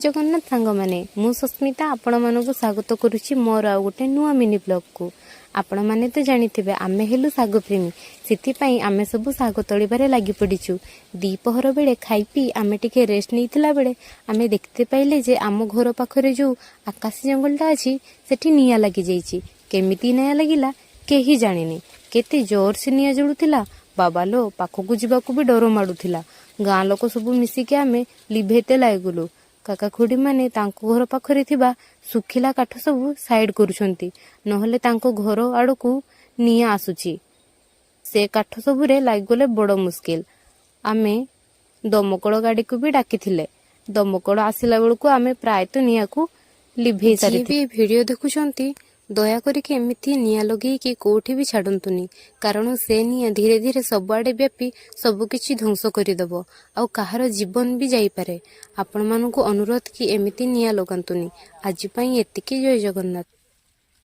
जगन्नाथ सांग माने मु सस्मिता आपण मानक स्वागत करुच्ची मोर आ गोटे नुआ मिनी ब्लॉग को। आपण माने तो जानिथिबे आमे हेलु साग प्रेमी सेति आमे सब साग तोड़िबारे लागि पड़ीचु। दीपहर बेले खाई पी आमे टिके रेस्ट नैथिला बेले आमे देखते पाइले जे आम घर पाखरे जो आकाशी जंगलटा अछि सेठी निया लागि जाईची। केमिति निया लागिला केही जानिनी। केते जोर से निया जळुथिला बाबा लो पाखकु जिबाकु भी डर माडुथिला। गाँ लोक सब मिसिके आमे लिभेते लागुलु। काका खुड़ी माने तांको घर पाखरे थिबा सुखिला काठ सब साइड करूछंती नहले तांको घर आड़कू निया आसुची। से काठ सबुरे लागले बड़ मुश्किल। आमे दमकल गाड़ी को भी डाकिथिले। दमकल आसिला बेलकू आमे प्राय तो निया को लिभे सारी भी वीडियो देखुछंती दया करके एमिति निया लगे कि कोठी भी छाड़ंतुनी कारण से निया धीरे धीरे सबआडे व्यापी सबकिछि ध्वंस करदेव आउ कहार जीवन भी जाइपारे। आपण मानकु अनुरोध कि एमिति निया लगांतुनी। आज पई एतिकी। जय जगन्नाथ।